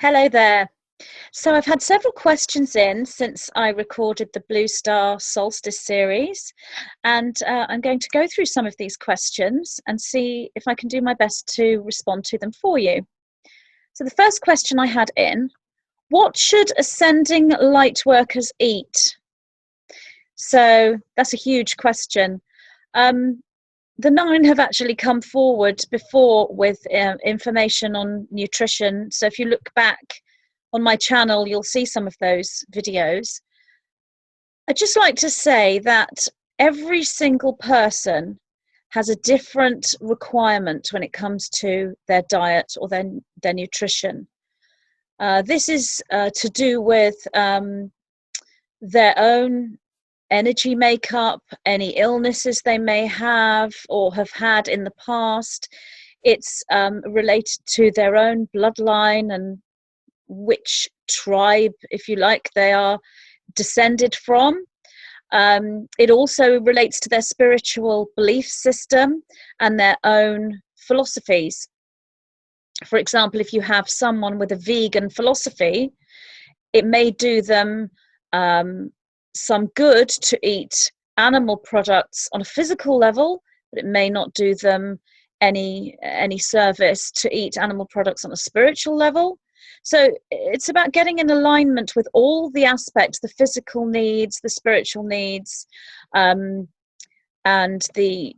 Hello there. So I've had several questions in since I recorded the Blue Star Solstice series, and I'm going to go through some of these questions and see if I can do my best to respond to them for you. So the first question I had in, what should ascending light workers eat? So that's a huge question. The nine have actually come forward before with information on nutrition. So if you look back on my channel, you'll see some of those videos. I'd just like to say that every single person has a different requirement when it comes to their diet or their nutrition. This is to do with their own energy makeup, any illnesses they may have or have had in the past. It's related to their own bloodline and which tribe, if you like, they are descended from. It also relates to their spiritual belief system and their own philosophies. For example, if you have someone with a vegan philosophy, it may do them some good to eat animal products on a physical level, but it may not do them any service to eat animal products on a spiritual level. So it's about getting in alignment with all the aspects, the physical needs, the spiritual needs, and the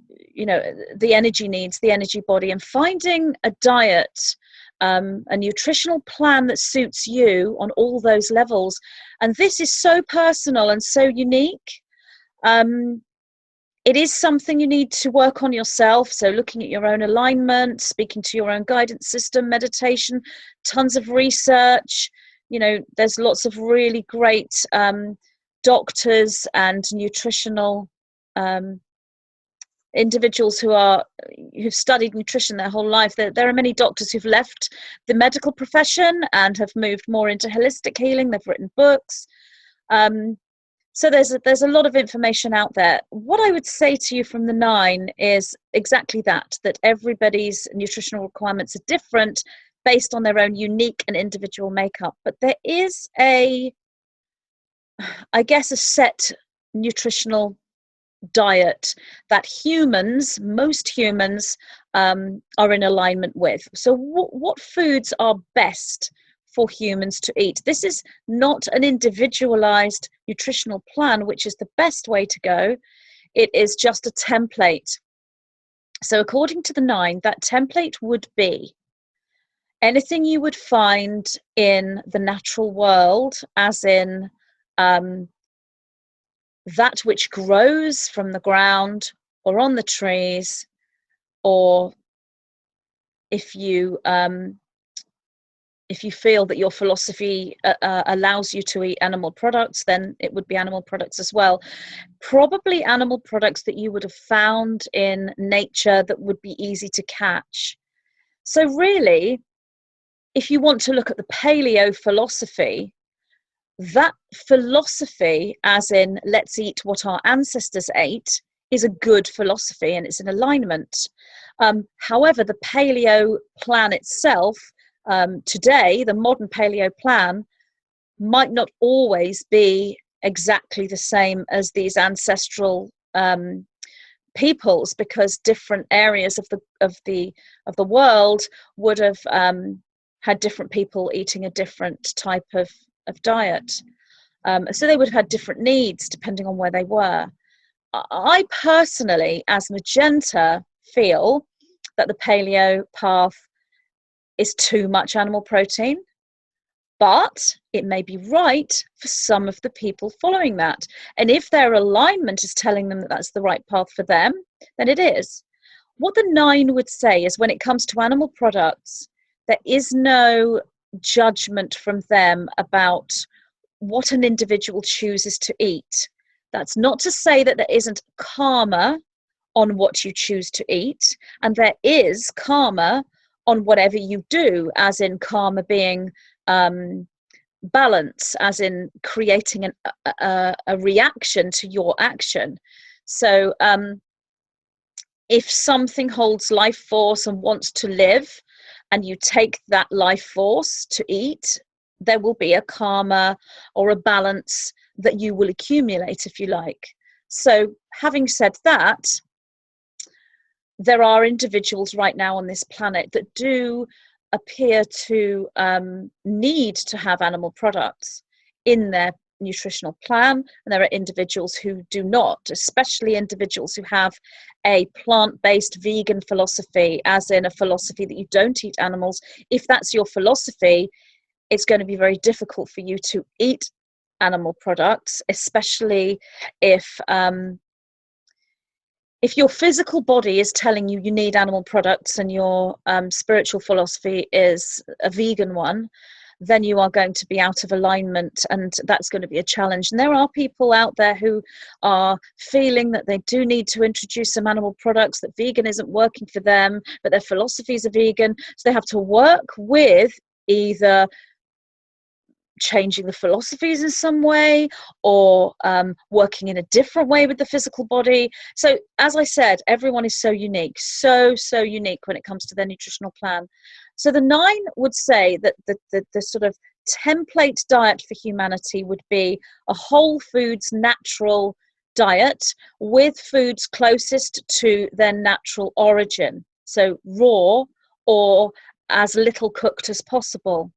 energy needs, the energy body, and finding a diet, a nutritional plan that suits you on all those levels. And this is so personal and so unique. It is something you need to work on yourself. So looking at your own alignment, speaking to your own guidance system, meditation, tons of research. There's lots of really great doctors and nutritional individuals who've studied nutrition their whole life. There are many doctors who've left the medical profession and have moved more into holistic healing. They've written books. So there's a lot of information out there. What I would say to you from the nine is exactly that everybody's nutritional requirements are different based on their own unique and individual makeup. But there is a set nutritional diet that most humans are in alignment with. So what foods are best for humans to eat? This is not an individualized nutritional plan, which is the best way to go. It is just a template. So according to the nine, that template would be anything you would find in the natural world, as in that which grows from the ground or on the trees, or if you feel that your philosophy allows you to eat animal products, then it would be animal products as well. Probably animal products that you would have found in nature that would be easy to catch. So really, if you want to look at the paleo philosophy, that philosophy, as in let's eat what our ancestors ate, is a good philosophy and it's in alignment. However, the paleo plan itself, today, the modern paleo plan might not always be exactly the same as these ancestral peoples, because different areas of the world would have had different people eating a different type of diet. So they would have had different needs depending on where they were. I personally, as Magenta, feel that the paleo path is too much animal protein, but it may be right for some of the people following that. And if their alignment is telling them that that's the right path for them, then it is. What the nine would say is when it comes to animal products, there is no judgment from them about what an individual chooses to eat. That's not to say that there isn't karma on what you choose to eat, and there is karma on whatever you do, as in karma being balance, as in creating a reaction to your action. So if something holds life force and wants to live, and you take that life force to eat, there will be a karma or a balance that you will accumulate, if you like. So having said that, there are individuals right now on this planet that do appear to need to have animal products in their nutritional plan, and there are individuals who do not, especially individuals who have a plant-based vegan philosophy, as in a philosophy that you don't eat animals. If that's your philosophy, it's going to be very difficult for you to eat animal products, especially if your physical body is telling you you need animal products and your spiritual philosophy is a vegan one, then you are going to be out of alignment, and that's going to be a challenge. And there are people out there who are feeling that they do need to introduce some animal products, that vegan isn't working for them, but their philosophies are vegan. So they have to work with either changing the philosophies in some way, or working in a different way with the physical body. So as I said, everyone is so unique, so unique when it comes to their nutritional plan. So the 9 would say that the sort of template diet for humanity would be a whole foods natural diet with foods closest to their natural origin, so raw or as little cooked as possible.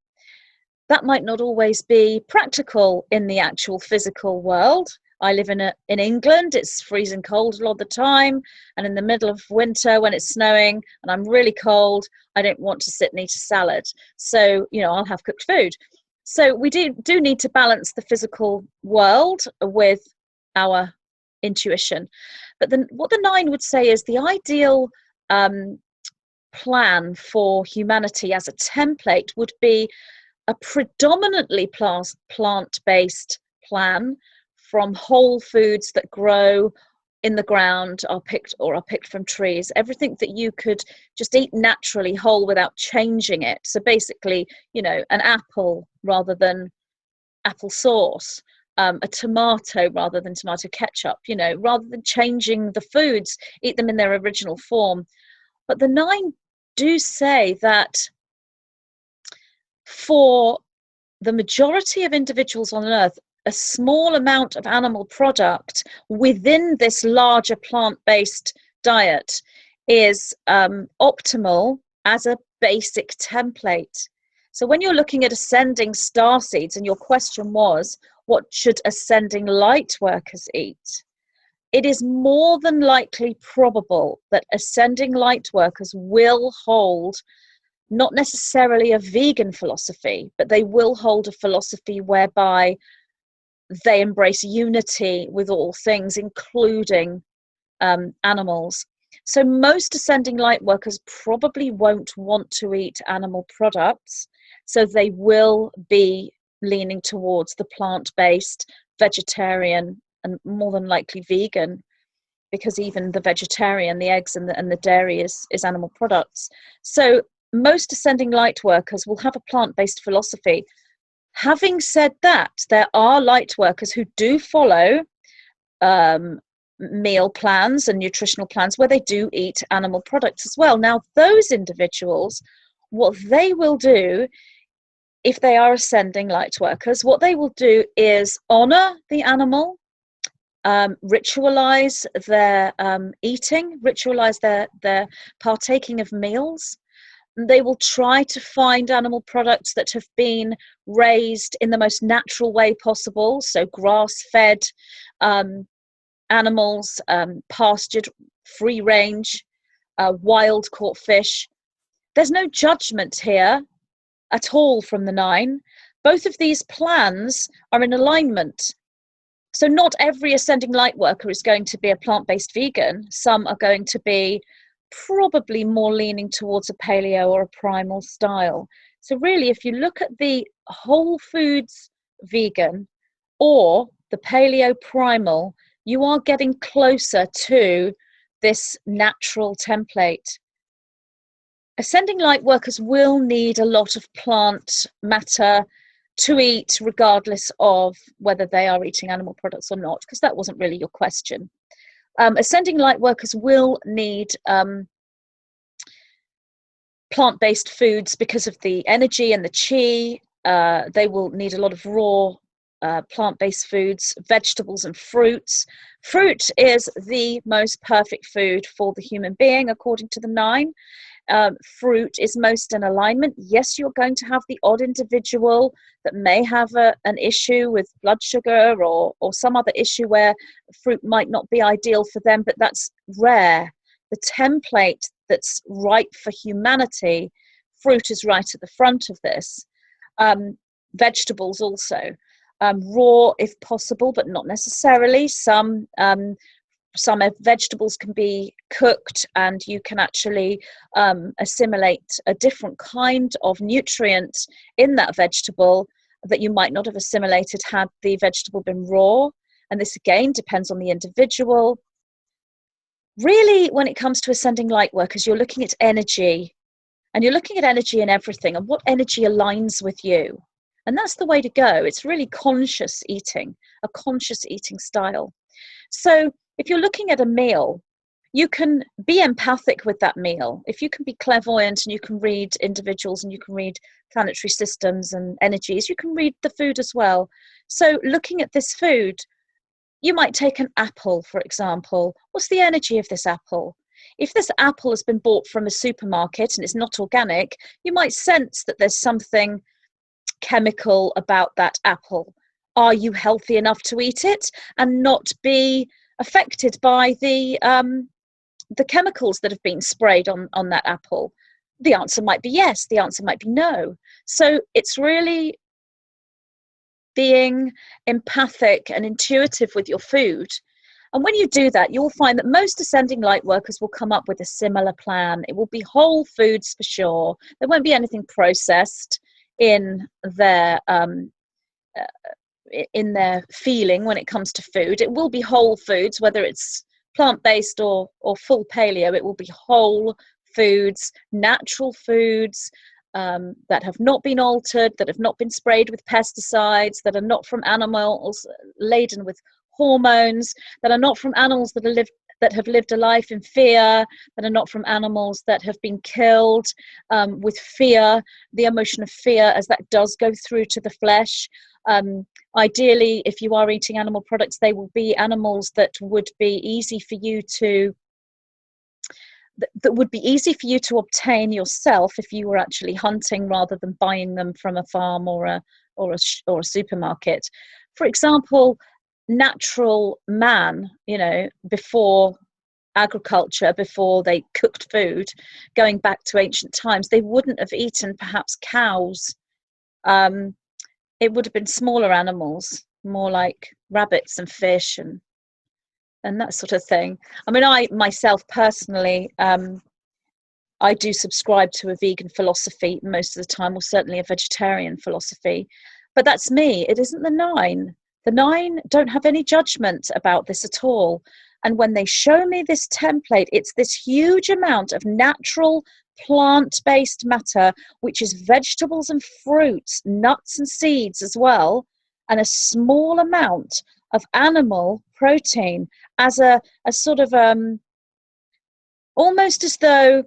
That might not always be practical in the actual physical world. I live in England. It's freezing cold a lot of the time, and in the middle of winter when it's snowing and I'm really cold, I don't want to sit and eat a salad. So, I'll have cooked food. So we do need to balance the physical world with our intuition. But then what the 9 would say is the ideal plan for humanity as a template would be a predominantly plant-based plan from whole foods that grow in the ground, are picked from trees, everything that you could just eat naturally whole without changing it. So basically, an apple rather than applesauce, a tomato rather than tomato ketchup, rather than changing the foods, eat them in their original form. But the 9 do say that for the majority of individuals on Earth, a small amount of animal product within this larger plant-based diet is optimal as a basic template. So when you're looking at ascending star seeds, and your question was, what should ascending light workers eat? It is more than likely probable that ascending light workers will hold not necessarily a vegan philosophy, but they will hold a philosophy whereby they embrace unity with all things, including animals. So most ascending light workers probably won't want to eat animal products, so they will be leaning towards the plant-based, vegetarian, and more than likely vegan, because even the vegetarian, the eggs and the dairy is animal products. So most ascending light workers will have a plant-based philosophy. Having said that, there are light workers who do follow meal plans and nutritional plans where they do eat animal products as well. Now, those individuals, what they will do, if they are ascending light workers, what they will do is honor the animal, ritualize their eating, ritualize their partaking of meals. They will try to find animal products that have been raised in the most natural way possible, so grass-fed animals, pastured, free range, wild caught fish. There's no judgment here at all from the 9. Both of these plans are in alignment. So not every ascending light worker is going to be a plant-based vegan. Some are going to be probably more leaning towards a paleo or a primal style. So really, if you look at the whole foods vegan or the paleo primal, you are getting closer to this natural template. Ascending light workers will need a lot of plant matter to eat, regardless of whether they are eating animal products or not, because that wasn't really your question. Ascending light workers will need plant-based foods because of the energy and the chi. They will need a lot of raw plant-based foods, vegetables and fruits. Fruit is the most perfect food for the human being, according to the 9. Fruit is most in alignment. Yes, you're going to have the odd individual that may have an issue with blood sugar or some other issue where fruit might not be ideal for them, but that's rare. The template that's right for humanity, fruit is right at the front of this. Vegetables also. Raw if possible, but not necessarily. Some vegetables can be cooked and you can actually assimilate a different kind of nutrient in that vegetable that you might not have assimilated had the vegetable been raw. And this again depends on the individual. Really, when it comes to ascending light workers, you're looking at energy, and you're looking at energy in everything and what energy aligns with you. And that's the way to go. It's really conscious eating, a conscious eating style. So if you're looking at a meal, you can be empathic with that meal. If you can be clairvoyant and you can read individuals and you can read planetary systems and energies, you can read the food as well. So looking at this food, you might take an apple, for example. What's the energy of this apple? If this apple has been bought from a supermarket and it's not organic, you might sense that there's something chemical about that apple. Are you healthy enough to eat it and not be affected by the chemicals that have been sprayed on that apple? The answer might be yes, the answer might be no. So it's really being empathic and intuitive with your food. And when you do that, you'll find that most ascending light workers will come up with a similar plan. It will be whole foods for sure. There won't be anything processed in their feeling when it comes to food. It will be whole foods, whether it's plant-based or full paleo. It will be whole foods, natural foods that have not been altered, that have not been sprayed with pesticides, that are not from animals laden with hormones, that are not from animals that have lived a life in fear, that are not from animals that have been killed with fear, the emotion of fear, as that does go through to the flesh. Ideally, if you are eating animal products, they will be animals that would be easy for you to obtain yourself if you were actually hunting rather than buying them from a farm or a supermarket. For example, natural man, before agriculture, before they cooked food, going back to ancient times, they wouldn't have eaten perhaps cows. It would have been smaller animals, more like rabbits and fish and that sort of thing. I mean, I myself personally, I do subscribe to a vegan philosophy most of the time, or certainly a vegetarian philosophy, but that's me. It isn't the 9. The 9 don't have any judgment about this at all. And when they show me this template, it's this huge amount of natural plant-based matter, which is vegetables and fruits, nuts and seeds as well, and a small amount of animal protein as a sort of almost as though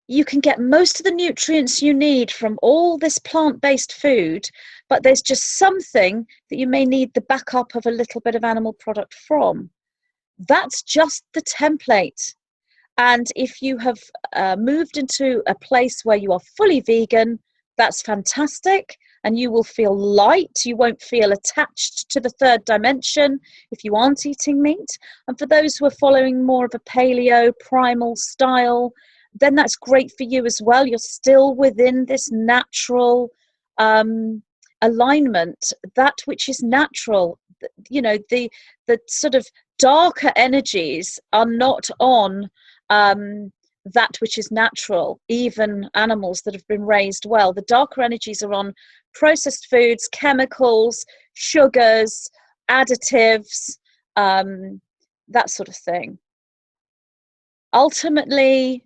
you can get most of the nutrients you need from all this plant-based food, but there's just something that you may need the backup of a little bit of animal product from. That's just the template. And if you have moved into a place where you are fully vegan, that's fantastic. And you will feel light. You won't feel attached to the 3rd dimension if you aren't eating meat. And for those who are following more of a paleo, primal style, then that's great for you as well. You're still within this natural alignment, that which is natural. The sort of darker energies are not on that which is natural, even animals that have been raised well. The darker energies are on processed foods, chemicals, sugars, additives, that sort of thing. Ultimately,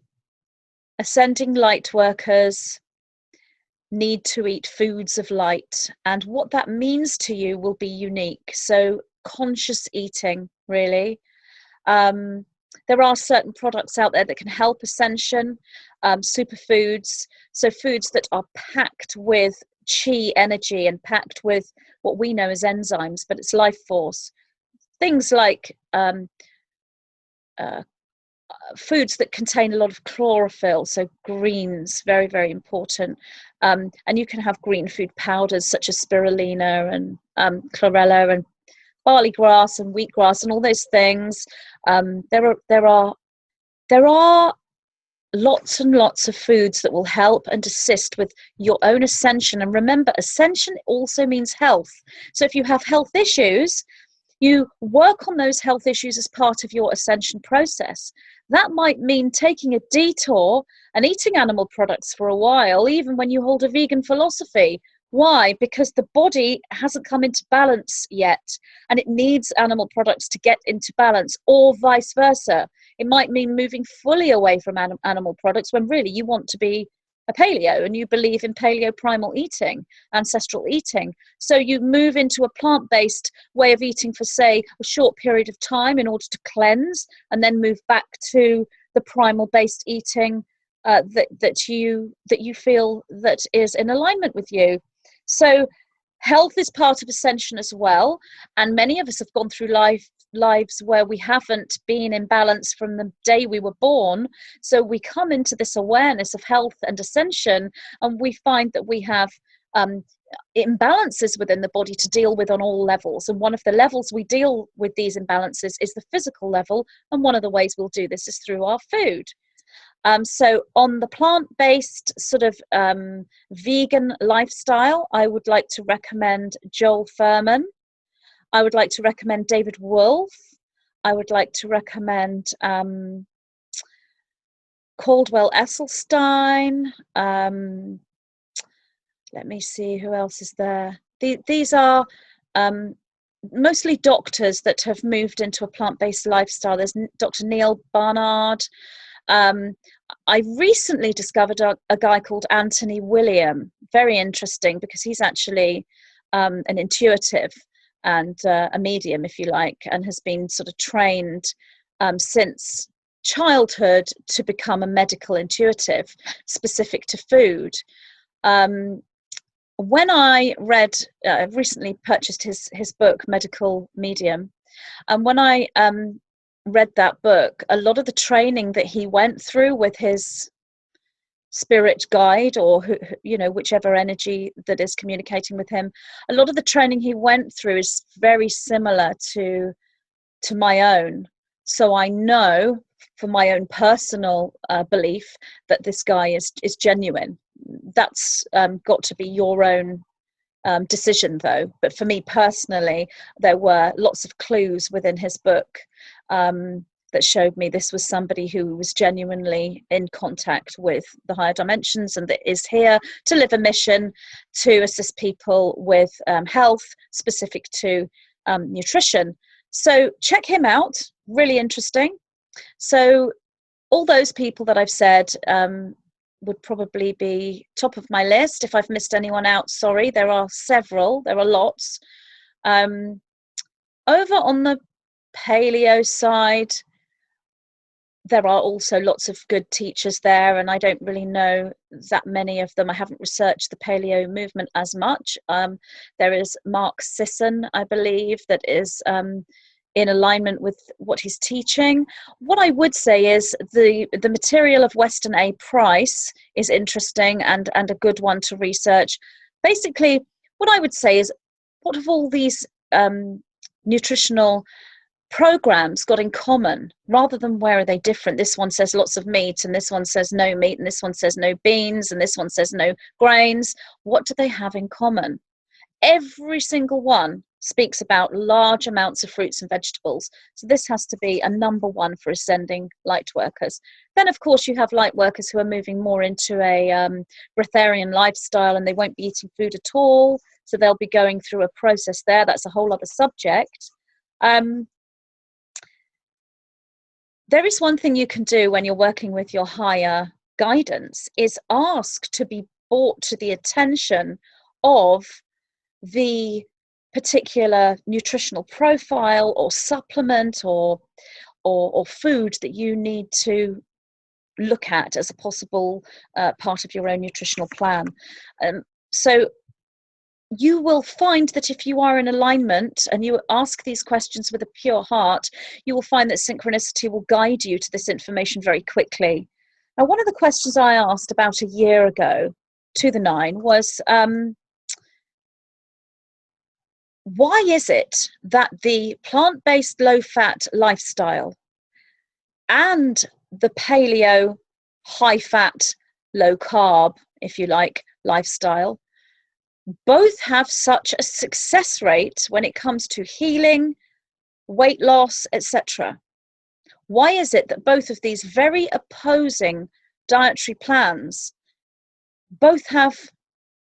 ascending light workers need to eat foods of light, and what that means to you will be unique. So conscious eating, really. There are certain products out there that can help Ascension, superfoods, so foods that are packed with chi energy and packed with what we know as enzymes, but it's life force. Things like foods that contain a lot of chlorophyll, so greens, very, very important. And you can have green food powders such as spirulina and chlorella and barley grass and wheatgrass and all those things. There are lots and lots of foods that will help and assist with your own ascension. And remember, ascension also means health. So if you have health issues, you work on those health issues as part of your ascension process. That might mean taking a detour and eating animal products for a while, even when you hold a vegan philosophy. Why? Because the body hasn't come into balance yet, and it needs animal products to get into balance, or vice versa. It might mean moving fully away from animal products when really you want to be a paleo and you believe in paleo primal eating, ancestral eating. So you move into a plant-based way of eating for, say, a short period of time in order to cleanse, and then move back to the primal-based eating that you feel that is in alignment with you. So health is part of ascension as well, and many of us have gone through lives where we haven't been in balance from the day we were born. So we come into this awareness of health and ascension, and we find that we have imbalances within the body to deal with on all levels. And one of the levels we deal with these imbalances is the physical level, and one of the ways we'll do this is through our food. So on the plant-based sort of vegan lifestyle, I would like to recommend Joel Fuhrman. I would like to recommend David Wolfe. I would like to recommend Caldwell Esselstyn. Let me see, who else is there? These are mostly doctors that have moved into a plant-based lifestyle. There's Dr. Neil Barnard. I recently discovered a guy called Anthony William. Very interesting, because he's actually an intuitive and a medium, if you like, and has been sort of trained since childhood to become a medical intuitive specific to food. When I read, I've recently purchased his book, Medical Medium, and when I read that book, a lot of the training that he went through with his spirit guide, or whichever energy that is communicating with him, a lot of the training he went through is very similar to my own. So I know from my own personal belief that this guy is genuine. That's got to be your own decision though. But for me personally, there were lots of clues within his book that showed me this was somebody who was genuinely in contact with the higher dimensions, and that is here to live a mission to assist people with health specific to nutrition. So check him out, really interesting. So all those people that I've said would probably be top of my list. If I've missed anyone out, sorry. There are several, there are lots. Over on the paleo side, there are also lots of good teachers there, and I don't really know that many of them. I haven't researched the paleo movement as much. There is Mark Sisson, I believe, that is in alignment with what he's teaching. What I would say is the material of Weston A. Price is interesting and a good one to research. Basically, what I would say is, what have all these nutritional programs got in common, rather than where are they different? This one says lots of meat, and this one says no meat, and this one says no beans, and this one says no grains. What do they have in common? Every single one speaks about large amounts of fruits and vegetables. So this has to be a number one for ascending light workers. Then, of course, you have light workers who are moving more into a breatharian lifestyle, and they won't be eating food at all. So they'll be going through a process there. That's a whole other subject. There is one thing you can do when you're working with your higher guidance, is ask to be brought to the attention of the particular nutritional profile or supplement or or food that you need to look at as a possible part of your own nutritional plan. So you will find that if you are in alignment and you ask these questions with a pure heart, you will find that synchronicity will guide you to this information very quickly. Now, one of the questions I asked about a year ago to the 9 was, why is it that the plant-based low-fat lifestyle and the paleo high-fat, low-carb, if you like, lifestyle both have such a success rate when it comes to healing, weight loss, etc.? Why is it that both of these very opposing dietary plans both have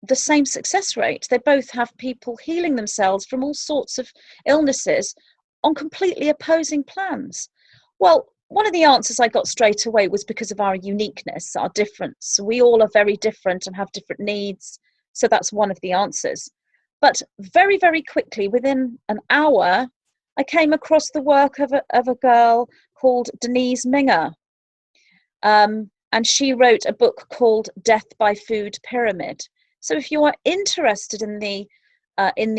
the same success rate? They both have people healing themselves from all sorts of illnesses on completely opposing plans. Well, one of the answers I got straight away was because of our uniqueness, our difference. We all are very different and have different needs. So that's one of the answers. But very, very quickly, within an hour, I came across the work of a girl called Denise Minger. And she wrote a book called Death by Food Pyramid. So if you are interested in the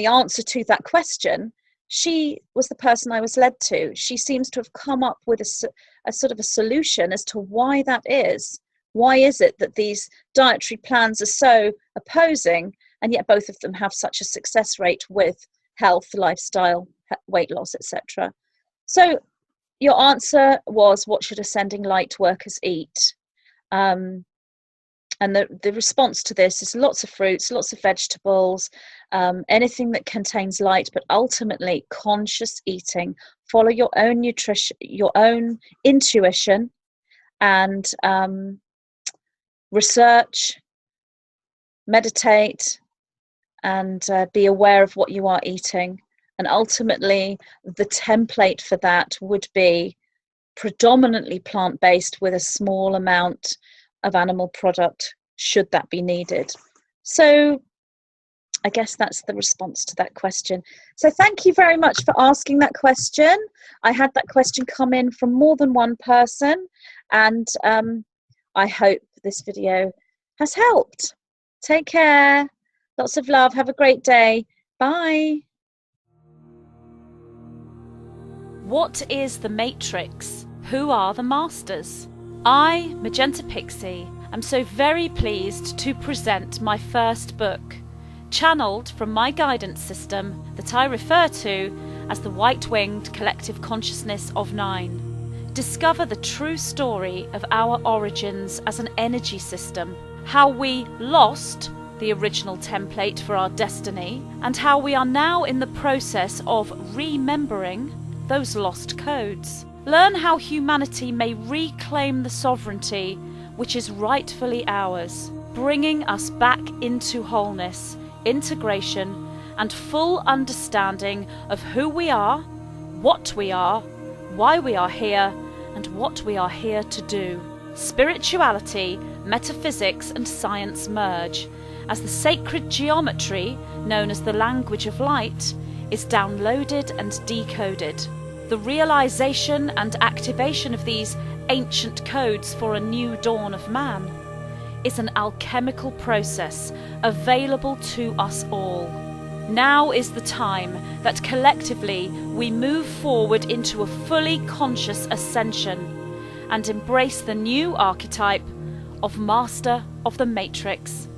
answer to that question, she was the person I was led to. She seems to have come up with a sort of a solution as to why that is. Why is it that these dietary plans are so opposing, and yet both of them have such a success rate with health, lifestyle, weight loss, etc.? So your answer was, what should ascending light workers eat? And the response to this is lots of fruits, lots of vegetables, anything that contains light, but ultimately conscious eating. Follow your own nutrition, your own intuition, and research, meditate, and be aware of what you are eating. And ultimately, the template for that would be predominantly plant-based with a small amount of animal product, should that be needed. So I guess that's the response to that question. So thank you very much for asking that question. I had that question come in from more than one person, and I hope this video has helped. Take care. Lots of love. Have a great day. Bye. What is the Matrix? Who are the masters? I, Magenta Pixie, am so very pleased to present my first book, channeled from my guidance system that I refer to as the White-Winged Collective Consciousness of 9. Discover the true story of our origins as an energy system, how we lost the original template for our destiny, and how we are now in the process of remembering those lost codes. Learn how humanity may reclaim the sovereignty which is rightfully ours, bringing us back into wholeness, integration, and full understanding of who we are, what we are, why we are here, and what we are here to do. Spirituality, metaphysics, and science merge as the sacred geometry, known as the language of light, is downloaded and decoded. The realization and activation of these ancient codes for a new dawn of man is an alchemical process available to us all. Now is the time that collectively we move forward into a fully conscious ascension and embrace the new archetype of Master of the Matrix.